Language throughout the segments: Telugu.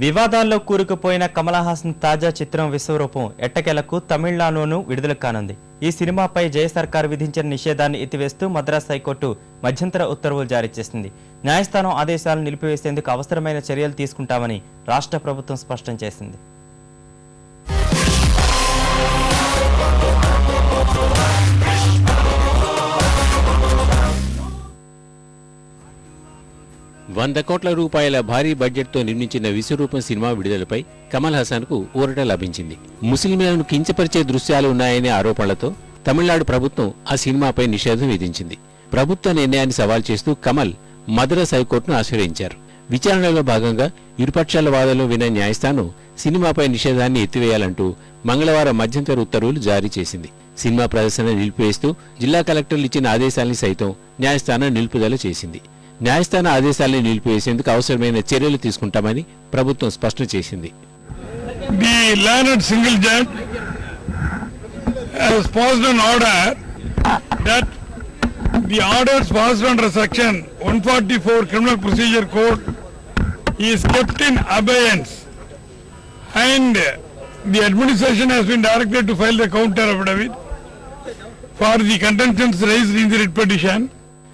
వివాదాల్లో కూరుకుపోయిన కమల్ హాసన్ తాజా చిత్రం విశ్వరూపం ఎట్టకేలకు తమిళనాడులోనూ విడుదల కానుంది. ఈ సినిమాపై జయ సర్కార్ విధించిన నిషేధాన్ని ఎత్తివేస్తూ మద్రాస్ హైకోర్టు మధ్యంతర ఉత్తర్వులు జారీ చేసింది. న్యాయస్థానం ఆదేశాలను నిలిపివేసేందుకు అవసరమైన చర్యలు తీసుకుంటామని రాష్ట్ర ప్రభుత్వం స్పష్టం చేసింది. ₹100 కోట్ల భారీ బడ్జెట్తో నిర్మించిన విశ్వరూపం సినిమా విడుదలపై కమల్ హాసన్కు ఊరట లభించింది. ముస్లింలను కించపరిచే దృశ్యాలు ఉన్నాయనే ఆరోపణలతో తమిళనాడు ప్రభుత్వం ఆ సినిమాపై నిషేధం విధించింది. ప్రభుత్వ నిర్ణయాన్ని సవాల్ చేస్తూ కమల్ మద్రాస్ హైకోర్టును ఆశ్రయించారు. విచారణలో భాగంగా ఇరుపక్షాల వాదనలు విన్న న్యాయస్థానం సినిమాపై నిషేధాన్ని ఎత్తివేయాలంటూ మంగళవారం మధ్యంతర ఉత్తర్వులు జారీ చేసింది. సినిమా ప్రదర్శన నిలిపివేస్తూ జిల్లా కలెక్టర్లు ఇచ్చిన ఆదేశాలను సైతం న్యాయస్థానం నిలుపుదల చేసింది. న్యాయస్థాన ఆదేశాలను నిలిపివేసేందుకు అవసరమైన చర్యలు తీసుకుంటామని ప్రభుత్వం స్పష్టం చేసింది. The learned single judge has passed an order that the orders passed under section 144 Criminal Procedure Code is kept in abeyance and the administration has been directed to file the counter affidavit for the contentions raised in the writ petition.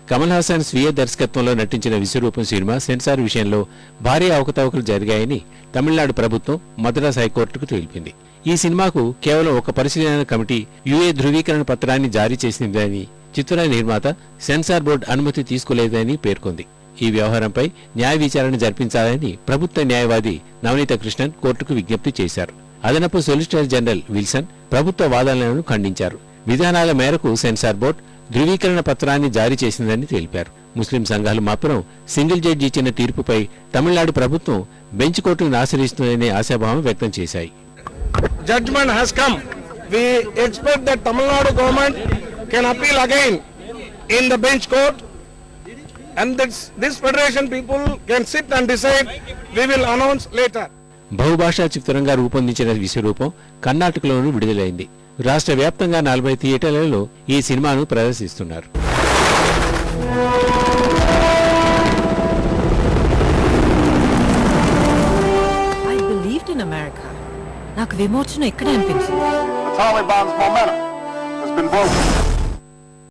Kamal Haasan స్వీయ దర్శకత్వంలో నటించిన విశ్వరూపం సినిమా సెన్సార్ విషయంలో భారీ అవకతవకలు జరిగాయని తమిళనాడు ప్రభుత్వం మద్రాస్ హైకోర్టుకు తెలిపింది. ఈ సినిమాకు కేవలం ఒక పరిశీలన కమిటీ యుఏ ధృవీకరణ పత్రాన్ని జారీ చేసిందని, చిత్ర నిర్మాత సెన్సార్ బోర్డు అనుమతి తీసుకోలేదని పేర్కొంది. ఈ వ్యవహారంపై న్యాయ విచారణ జరిపించాలని ప్రభుత్వ న్యాయవాది నవనీత కృష్ణన్ కోర్టుకు విజ్ఞప్తి చేశారు. అదనపు సొలిసిటర్ జనరల్ విల్సన్ ప్రభుత్వ వాదనలను ఖండించారు. విధానాల మేరకు సెన్సార్ బోర్డు ధృవీకరణ పత్రాన్ని జారీ చేసిందని తెలిపారు. ముస్లిం సంఘాలు మాత్రం సింగిల్ జడ్జి ఇచ్చిన తీర్పుపై తమిళనాడు ప్రభుత్వం బెంచ్ కోర్టును ఆశ్రయిస్తుందనే ఆశాభావం వ్యక్తం చేశాయి. Judgment has come. We expect that Tamil Nadu government can appeal again in the bench court, and this federation people can sit and decide. We will announce later. బహుభాషా చిత్రంగా రూపొందించిన విశ్వరూపం కర్ణాటకలోనూ విడుదలైంది. రాష్ట్ర వ్యాప్తంగా 40 థియేటర్లలో ఈ సినిమాను ప్రదర్శిస్తున్నారు. I believed in America. నాకు విమోచన ఎక్కడ అనిపించింది. The Taliban's momentum has been broken.